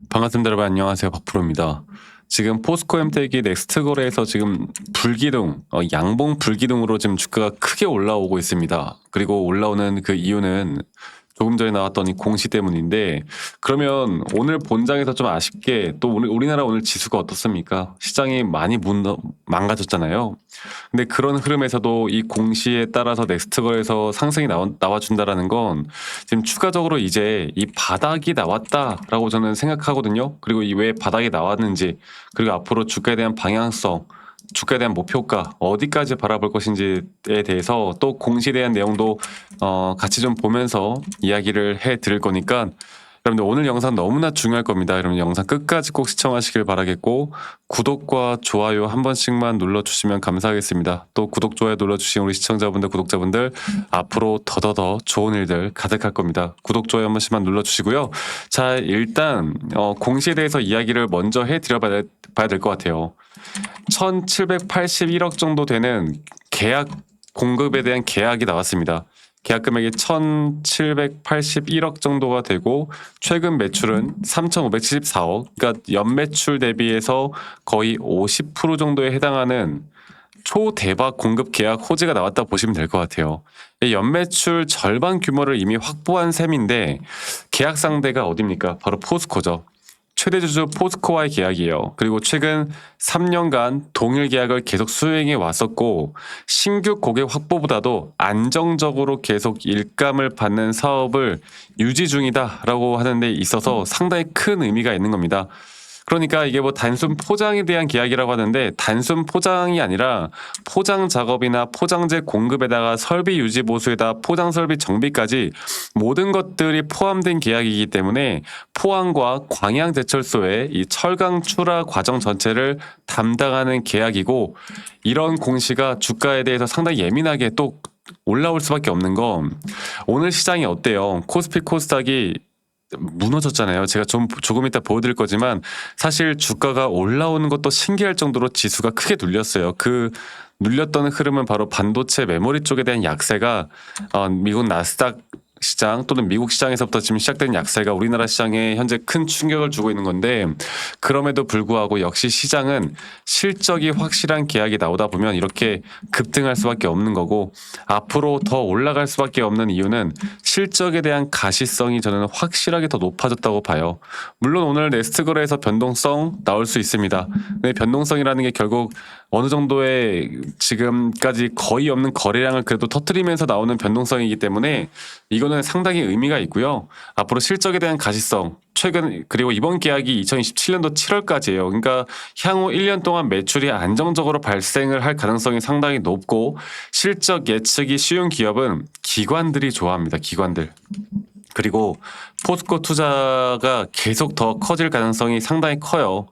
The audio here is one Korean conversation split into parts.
반갑습니다, 여러분. 안녕하세요. 박프로입니다. 지금 포스코엠텍이 넥스트 거래에서 지금 불기둥, 양봉 불기둥으로 지금 주가가 크게 올라오고 있습니다. 그리고 올라오는 그 이유는 조금 전에 나왔던 이 공시 때문인데, 그러면 오늘 본장에서 좀 아쉽게 또 우리나라 오늘 지수가 어떻습니까? 시장이 많이 망가졌잖아요. 근데 그런 흐름에서도 이 공시에 따라서 넥스트 거래에서 상승이 나와준다라는 건 지금 추가적으로 이제 이 바닥이 나왔다라고 저는 생각하거든요. 그리고 이 왜 바닥이 나왔는지, 그리고 앞으로 주가에 대한 방향성, 주가에 대한 목표가 어디까지 바라볼 것인지에 대해서 또 공시에 대한 내용도 같이 좀 보면서 이야기를 해 드릴 거니까 여러분들 오늘 영상 너무나 중요할 겁니다. 여러분 영상 끝까지 꼭 시청하시길 바라겠고, 구독과 좋아요 한 번씩만 눌러주시면 감사하겠습니다. 또 구독, 좋아요 눌러주신 우리 시청자분들, 구독자분들 앞으로 더더더 좋은 일들 가득할 겁니다. 구독, 좋아요 한 번씩만 눌러주시고요. 자, 일단 공시에 대해서 이야기를 먼저 해드려 봐야 될 것 같아요. 1781억 정도 되는 계약 공급에 대한 계약이 나왔습니다. 계약 금액이 1781억 정도가 되고, 최근 매출은 3574억, 그러니까 연매출 대비해서 거의 50% 정도에 해당하는 초대박 공급 계약 호재가 나왔다 보시면 될 것 같아요. 연매출 절반 규모를 이미 확보한 셈인데, 계약 상대가 어딥니까? 바로 포스코죠. 최대 주주 포스코와의 계약이에요. 그리고 최근 3년간 동일 계약을 계속 수행해 왔었고, 신규 고객 확보보다도 안정적으로 계속 일감을 받는 사업을 유지 중이다라고 하는 데 있어서 상당히 큰 의미가 있는 겁니다. 그러니까 이게 뭐 단순 포장에 대한 계약이라고 하는데, 단순 포장이 아니라 포장 작업이나 포장재 공급에다가 설비 유지 보수에다 포장 설비 정비까지 모든 것들이 포함된 계약이기 때문에 포항과 광양제철소의 이 철강 출하 과정 전체를 담당하는 계약이고, 이런 공시가 주가에 대해서 상당히 예민하게 또 올라올 수밖에 없는 건, 오늘 시장이 어때요? 코스피 코스닥이 무너졌잖아요. 제가 조금 이따 보여드릴 거지만 사실 주가가 올라오는 것도 신기할 정도로 지수가 크게 눌렸어요. 그 눌렸던 흐름은 바로 반도체 메모리 쪽에 대한 약세가 미국 나스닥 시장 또는 미국 시장에서부터 지금 시작된 약세가 우리나라 시장에 현재 큰 충격을 주고 있는 건데, 그럼에도 불구하고 역시 시장은 실적이 확실한 계약이 나오다 보면 이렇게 급등할 수밖에 없는 거고, 앞으로 더 올라갈 수밖에 없는 이유는 실적에 대한 가시성이 저는 확실하게 더 높아졌다고 봐요. 물론 오늘 넥스트 거래에서 변동성 나올 수 있습니다. 근데 변동성이라는 게 결국 어느 정도의 지금까지 거의 없는 거래량을 그래도 터뜨리면서 나오는 변동성이기 때문에 이거는 상당히 의미가 있고요. 앞으로 실적에 대한 가시성, 최근 그리고 이번 계약이 2027년도 7월까지예요. 그러니까 향후 1년 동안 매출이 안정적으로 발생을 할 가능성이 상당히 높고, 실적 예측이 쉬운 기업은 기관들이 좋아합니다. 기관들. 그리고 포스코 투자가 계속 더 커질 가능성이 상당히 커요.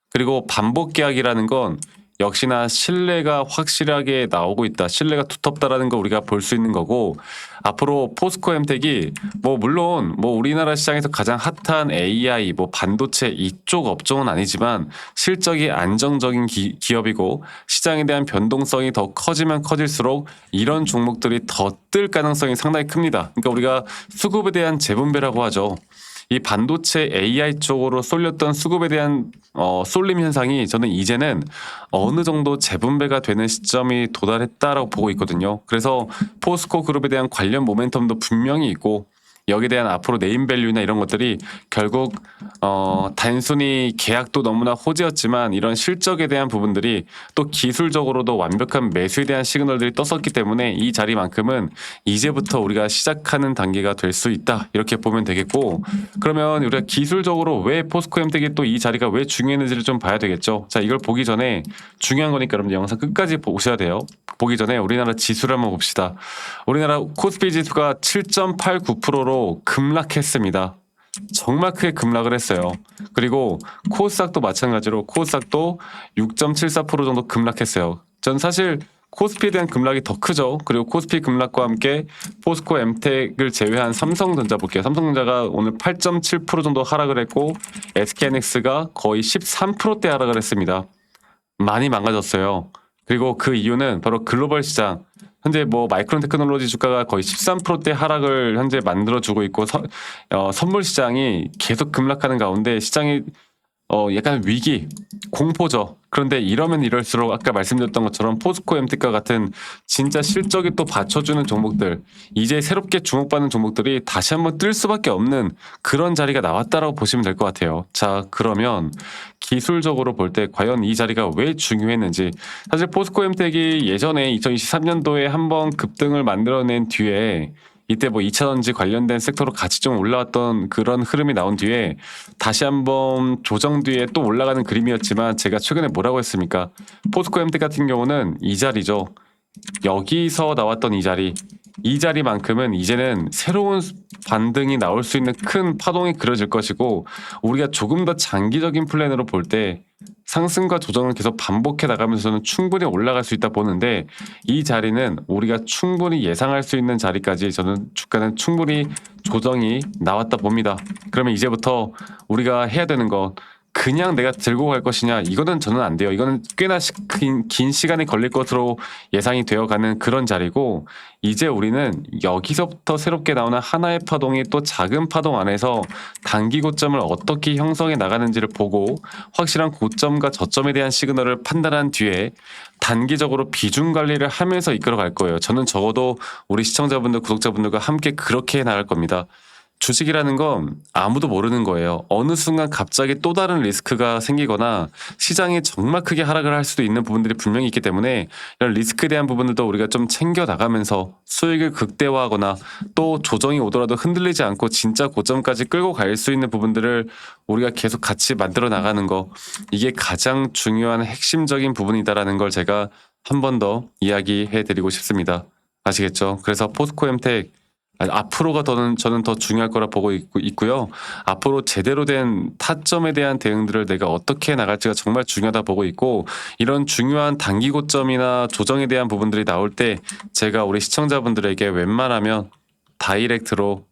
그리고 반복 계약이라는 건 역시나 신뢰가 확실하게 나오고 있다, 신뢰가 두텁다라는 걸 우리가 볼 수 있는 거고, 앞으로 포스코엠텍이 물론 우리나라 시장에서 가장 핫한 AI 반도체 이쪽 업종은 아니지만 실적이 안정적인 기업이고, 시장에 대한 변동성이 더 커지면 커질수록 이런 종목들이 더 뜰 가능성이 상당히 큽니다. 그러니까 우리가 수급에 대한 재분배라고 하죠. 이 반도체 AI 쪽으로 쏠렸던 수급에 대한 쏠림 현상이 저는 이제는 어느 정도 재분배가 되는 시점이 도달했다라고 보고 있거든요. 그래서 포스코 그룹에 대한 관련 모멘텀도 분명히 있고, 여기에 대한 앞으로 네임밸류나 이런 것들이 결국 단순히 계약도 너무나 호재였지만 이런 실적에 대한 부분들이 또 기술적으로도 완벽한 매수에 대한 시그널들이 떴었기 때문에 이 자리만큼은 이제부터 우리가 시작하는 단계가 될 수 있다, 이렇게 보면 되겠고, 그러면 우리가 기술적으로 왜 포스코엠텍이 또 이 자리가 왜 중요했는지를 좀 봐야 되겠죠. 자, 이걸 보기 전에 중요한 거니까 여러분들 영상 끝까지 보셔야 돼요. 보기 전에 우리나라 지수를 한번 봅시다. 우리나라 코스피 지수가 7.89%로 급락했습니다. 정말 크게 급락을 했어요. 그리고 코스닥도 마찬가지로 코스닥도 6.74% 정도 급락했어요. 전 사실 코스피에 대한 급락이 더 크죠. 그리고 코스피 급락과 함께 포스코 엠텍을 제외한 삼성전자 볼게요. 삼성전자가 오늘 8.7% 정도 하락을 했고, SK하이닉스가 거의 13%대 하락을 했습니다. 많이 망가졌어요. 그리고 그 이유는 바로 글로벌 시장. 현재 뭐 마이크론 테크놀로지 주가가 거의 13%대 하락을 현재 만들어주고 있고 선물 시장이 계속 급락하는 가운데 시장이 약간 위기, 공포죠. 그런데 이러면 이럴수록 아까 말씀드렸던 것처럼 포스코 MT과 같은 진짜 실적이 또 받쳐주는 종목들, 이제 새롭게 주목받는 종목들이 다시 한번 뜰 수밖에 없는 그런 자리가 나왔다라고 보시면 될 것 같아요. 자, 그러면 기술적으로 볼 때 과연 이 자리가 왜 중요했는지, 사실 포스코 MT이 예전에 2023년도에 한번 급등을 만들어낸 뒤에 이때 뭐 2차전지 관련된 섹터로 같이 좀 올라왔던 그런 흐름이 나온 뒤에 다시 한번 조정 뒤에 또 올라가는 그림이었지만, 제가 최근에 뭐라고 했습니까? 포스코 MT 같은 경우는 이 자리죠. 여기서 나왔던 이 자리만큼은 이제는 새로운 반등이 나올 수 있는 큰 파동이 그려질 것이고, 우리가 조금 더 장기적인 플랜으로 볼 때 상승과 조정을 계속 반복해 나가면서는 충분히 올라갈 수 있다 보는데, 이 자리는 우리가 충분히 예상할 수 있는 자리까지 저는 주가는 충분히 조정이 나왔다 봅니다. 그러면 이제부터 우리가 해야 되는 건 그냥 내가 들고 갈 것이냐, 이거는 저는 안 돼요. 이거는 꽤나 긴 시간이 걸릴 것으로 예상이 되어가는 그런 자리고, 이제 우리는 여기서부터 새롭게 나오는 하나의 파동이 또 작은 파동 안에서 단기 고점을 어떻게 형성해 나가는지를 보고 확실한 고점과 저점에 대한 시그널을 판단한 뒤에 단기적으로 비중 관리를 하면서 이끌어 갈 거예요. 저는 적어도 우리 시청자분들, 구독자분들과 함께 그렇게 해 나갈 겁니다. 주식이라는 건 아무도 모르는 거예요. 어느 순간 갑자기 또 다른 리스크가 생기거나 시장이 정말 크게 하락을 할 수도 있는 부분들이 분명히 있기 때문에, 이런 리스크에 대한 부분들도 우리가 좀 챙겨 나가면서 수익을 극대화하거나 또 조정이 오더라도 흔들리지 않고 진짜 고점까지 끌고 갈 수 있는 부분들을 우리가 계속 같이 만들어 나가는 거, 이게 가장 중요한 핵심적인 부분이다라는 걸 제가 한 번 더 이야기해 드리고 싶습니다. 아시겠죠? 그래서 포스코 엠텍 앞으로가 저는 더 중요할 거라 보고 있고요. 앞으로 제대로 된 타점에 대한 대응들을 내가 어떻게 나갈지가 정말 중요하다 보고 있고, 이런 중요한 단기 고점이나 조정에 대한 부분들이 나올 때 제가 우리 시청자분들에게 웬만하면 다이렉트로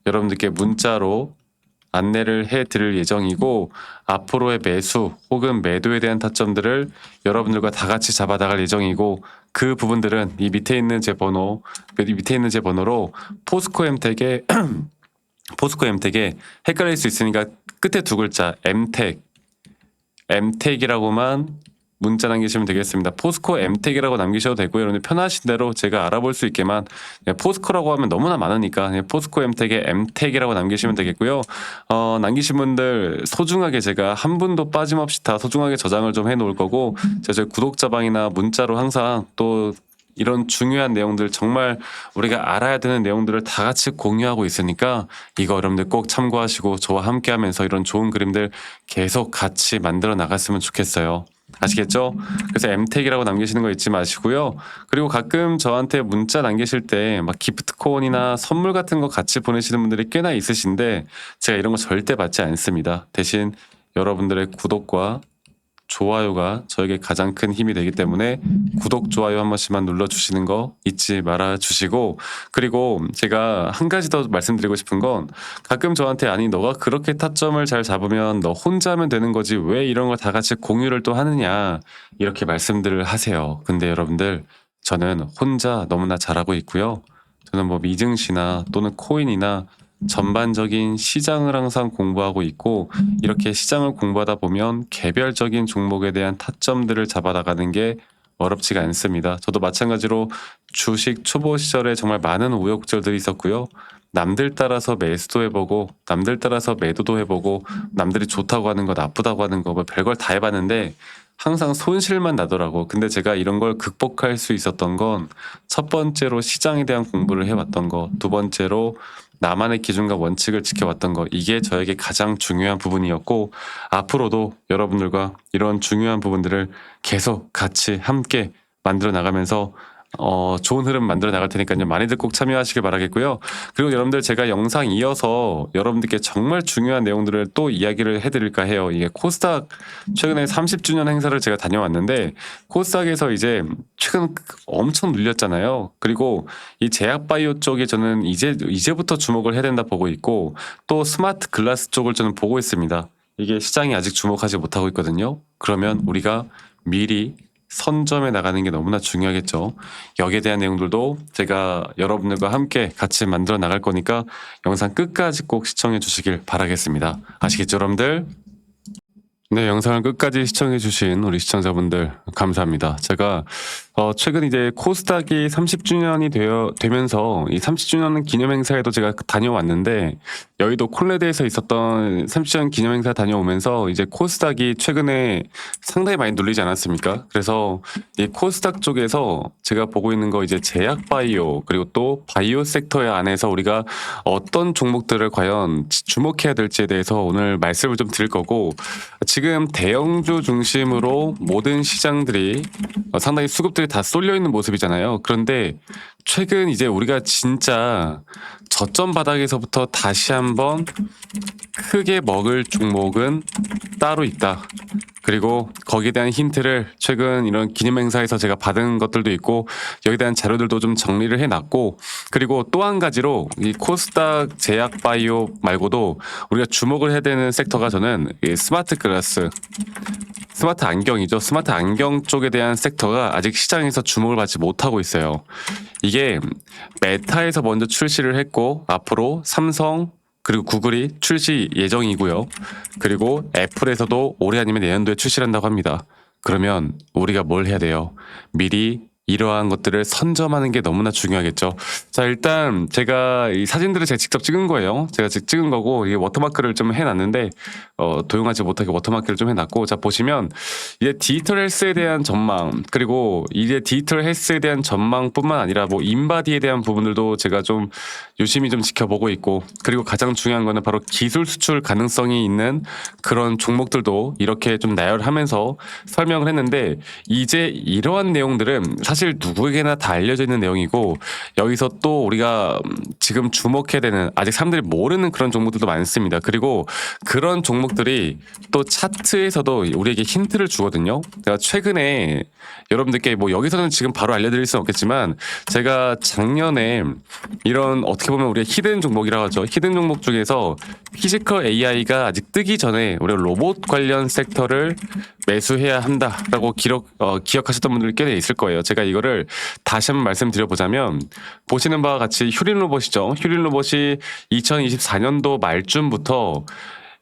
여러분들께 문자로 안내를 해드릴 예정이고, 앞으로의 매수 혹은 매도에 대한 타점들을 여러분들과 다 같이 잡아 나갈 예정이고, 그 부분들은 이 밑에 있는 제 번호로 포스코 엠텍에 헷갈릴 수 있으니까 끝에 두 글자 엠텍이라고만 문자 남기시면 되겠습니다. 포스코 엠텍이라고 남기셔도 되고요. 여러분들 편하신 대로 제가 알아볼 수 있게만, 포스코라고 하면 너무나 많으니까 포스코 엠텍에 엠텍이라고 남기시면 되겠고요. 남기신 분들 소중하게 제가 한 분도 빠짐없이 다 소중하게 저장을 좀 해놓을 거고, 제가 구독자방이나 문자로 항상 또 이런 중요한 내용들, 정말 우리가 알아야 되는 내용들을 다 같이 공유하고 있으니까 이거 여러분들 꼭 참고하시고 저와 함께 하면서 이런 좋은 그림들 계속 같이 만들어 나갔으면 좋겠어요. 아시겠죠? 그래서 엠텍이라고 남기시는 거 잊지 마시고요. 그리고 가끔 저한테 문자 남기실 때 막 기프트콘이나 선물 같은 거 같이 보내시는 분들이 꽤나 있으신데, 제가 이런 거 절대 받지 않습니다. 대신 여러분들의 구독과 좋아요가 저에게 가장 큰 힘이 되기 때문에 구독, 좋아요 한 번씩만 눌러주시는 거 잊지 말아 주시고, 그리고 제가 한 가지 더 말씀드리고 싶은 건, 가끔 저한테 아니 너가 그렇게 타점을 잘 잡으면 너 혼자 하면 되는 거지 왜 이런 걸 다 같이 공유를 또 하느냐, 이렇게 말씀들을 하세요. 근데 여러분들, 저는 혼자 너무나 잘하고 있고요. 저는 뭐 미증시나 또는 코인이나 전반적인 시장을 항상 공부하고 있고, 이렇게 시장을 공부하다 보면 개별적인 종목에 대한 타점들을 잡아나가는 게 어렵지가 않습니다. 저도 마찬가지로 주식 초보 시절에 정말 많은 우여곡절들이 있었고요. 남들 따라서 매수도 해보고 남들 따라서 매도도 해보고 남들이 좋다고 하는 거 나쁘다고 하는 거 뭐 별걸 다 해봤는데 항상 손실만 나더라고. 근데 제가 이런 걸 극복할 수 있었던 건, 첫 번째로 시장에 대한 공부를 해왔던 거, 두 번째로 나만의 기준과 원칙을 지켜왔던 거, 이게 저에게 가장 중요한 부분이었고, 앞으로도 여러분들과 이런 중요한 부분들을 계속 같이 함께 만들어 나가면서 좋은 흐름 만들어 나갈 테니까요. 많이들 꼭 참여하시길 바라겠고요. 그리고 여러분들, 제가 영상 이어서 여러분들께 정말 중요한 내용들을 또 이야기를 해드릴까 해요. 이게 코스닥 최근에 30주년 행사를 제가 다녀왔는데, 코스닥에서 이제 최근 엄청 눌렸잖아요. 그리고 이 제약바이오 쪽에 저는 이제부터 주목을 해야 된다 보고 있고, 또 스마트 글라스 쪽을 저는 보고 있습니다. 이게 시장이 아직 주목하지 못하고 있거든요. 그러면 우리가 미리 선점해 나가는 게 너무나 중요하겠죠. 여기에 대한 내용들도 제가 여러분들과 함께 같이 만들어 나갈 거니까 영상 끝까지 꼭 시청해 주시길 바라겠습니다. 아시겠죠, 여러분들? 네, 영상을 끝까지 시청해주신 우리 시청자분들 감사합니다. 제가 최근 이제 코스닥이 30주년이 되면서 이 30주년 기념행사에도 제가 다녀왔는데 여의도 콜레드에서 있었던 30주년 기념행사 다녀오면서 이제 코스닥이 최근에 상당히 많이 눌리지 않았습니까? 그래서 이 코스닥 쪽에서 제가 보고 있는 거 이제 제약 바이오 그리고 또 바이오 섹터의 안에서 우리가 어떤 종목들을 과연 주목해야 될지에 대해서 오늘 말씀을 좀 드릴 거고 지금 대형주 중심으로 모든 시장들이 상당히 수급들이 다 쏠려 있는 모습이잖아요. 그런데 최근 이제 우리가 진짜 저점 바닥에서부터 다시 한번 크게 먹을 종목은 따로 있다. 그리고 거기에 대한 힌트를 최근 이런 기념행사에서 제가 받은 것들도 있고 여기에 대한 자료들도 좀 정리를 해놨고 그리고 또 한 가지로 이 코스닥 제약 바이오 말고도 우리가 주목을 해야 되는 섹터가 저는 이 스마트 글라스 스마트 안경이죠. 스마트 안경 쪽에 대한 섹터가 아직 시장에서 주목을 받지 못하고 있어요. 이게 메타에서 먼저 출시를 했고 앞으로 삼성 그리고 구글이 출시 예정이고요. 그리고 애플에서도 올해 아니면 내년도에 출시를 한다고 합니다. 그러면 우리가 뭘 해야 돼요? 미리 이러한 것들을 선점하는 게 너무나 중요하겠죠. 자, 일단 제가 이 사진들을 제가 직접 찍은 거예요. 제가 직접 찍은 거고 이게 워터마크를 좀 해놨는데 도용하지 못하게 워터마크를 좀 해놨고 자 보시면 이제 디지털 헬스에 대한 전망 그리고 이제 디지털 헬스에 대한 전망뿐만 아니라 뭐 인바디에 대한 부분들도 제가 좀 유심히 좀 지켜보고 있고 그리고 가장 중요한 거는 바로 기술 수출 가능성이 있는 그런 종목들도 이렇게 좀 나열하면서 설명을 했는데 이제 이러한 내용들은 사실 누구에게나 다 알려져 있는 내용이고 여기서 또 우리가 지금 주목해야 되는 아직 사람들이 모르는 그런 종목들도 많습니다. 그리고 그런 종목들이 또 차트에서도 우리에게 힌트를 주거든요. 제가 최근에 여러분들께 뭐 여기서는 지금 바로 알려드릴 수는 없겠지만 제가 작년에 이런 어떻게 보면 우리가 히든 종목이라고 하죠. 히든 종목 중에서 피지컬 AI가 아직 뜨기 전에 우리가 로봇 관련 섹터를 매수해야 한다라고 기억하셨던 분들이 꽤 있을 거예요. 제가 이거를 다시 한번 말씀드려보자면 보시는 바와 같이 휴린 로봇이죠. 휴린 로봇이 2024년도 말쯤부터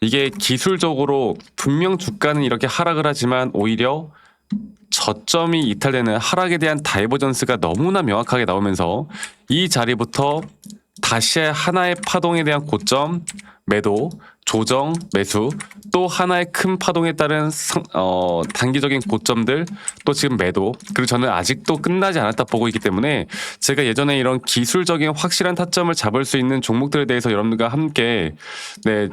이게 기술적으로 분명 주가는 이렇게 하락을 하지만 오히려 저점이 이탈되는 하락에 대한 다이버전스가 너무나 명확하게 나오면서 이 자리부터 다시 하나의 파동에 대한 고점, 매도, 조정, 매수, 또 하나의 큰 파동에 따른 단기적인 고점들, 또 지금 매도, 그리고 저는 아직도 끝나지 않았다 보고 있기 때문에 제가 예전에 이런 기술적인 확실한 타점을 잡을 수 있는 종목들에 대해서 여러분들과 함께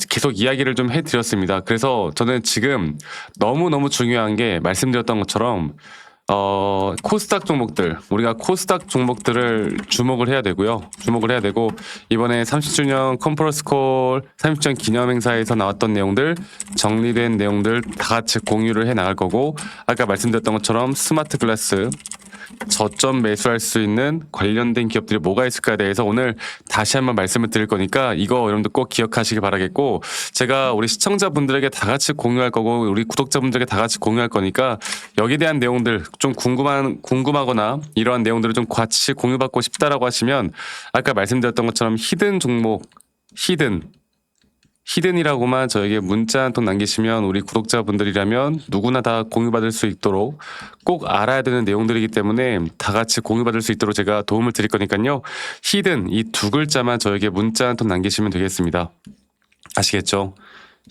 계속 이야기를 좀 해드렸습니다. 그래서 저는 지금 너무너무 중요한 게 말씀드렸던 것처럼 코스닥 종목들, 우리가 코스닥 종목들을 주목을 해야 되고요. 주목을 해야 되고, 이번에 30주년 컨퍼런스 콜 30주년 기념행사에서 나왔던 내용들, 정리된 내용들 다 같이 공유를 해 나갈 거고, 아까 말씀드렸던 것처럼 스마트 글라스, 저점 매수할 수 있는 관련된 기업들이 뭐가 있을까에 대해서 오늘 다시 한번 말씀을 드릴 거니까 이거 여러분들 꼭 기억하시길 바라겠고 제가 우리 시청자분들에게 다 같이 공유할 거고 우리 구독자분들에게 다 같이 공유할 거니까 여기에 대한 내용들 좀 궁금하거나 이러한 내용들을 좀 같이 공유받고 싶다라고 하시면 아까 말씀드렸던 것처럼 히든 종목 히든이라고만 저에게 문자 한 통 남기시면 우리 구독자분들이라면 누구나 다 공유받을 수 있도록 꼭 알아야 되는 내용들이기 때문에 다 같이 공유받을 수 있도록 제가 도움을 드릴 거니까요. 히든 이 두 글자만 저에게 문자 한 통 남기시면 되겠습니다. 아시겠죠?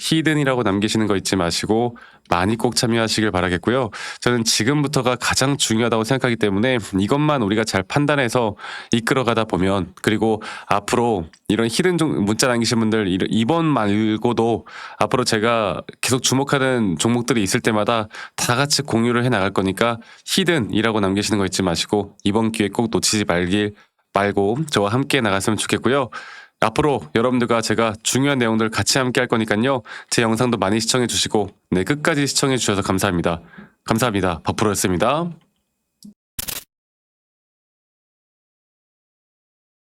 히든이라고 남기시는 거 잊지 마시고 많이 꼭 참여하시길 바라겠고요. 저는 지금부터가 가장 중요하다고 생각하기 때문에 이것만 우리가 잘 판단해서 이끌어가다 보면 그리고 앞으로 이런 히든 문자 남기신 분들 이번 말고도 앞으로 제가 계속 주목하는 종목들이 있을 때마다 다 같이 공유를 해 나갈 거니까 히든이라고 남기시는 거 잊지 마시고 이번 기회 꼭 놓치지 말고 저와 함께 나갔으면 좋겠고요. 앞으로 여러분들과 제가 중요한 내용들 같이 함께 할 거니까요. 제 영상도 많이 시청해 주시고 끝까지 시청해 주셔서 감사합니다. 감사합니다. 박프로였습니다.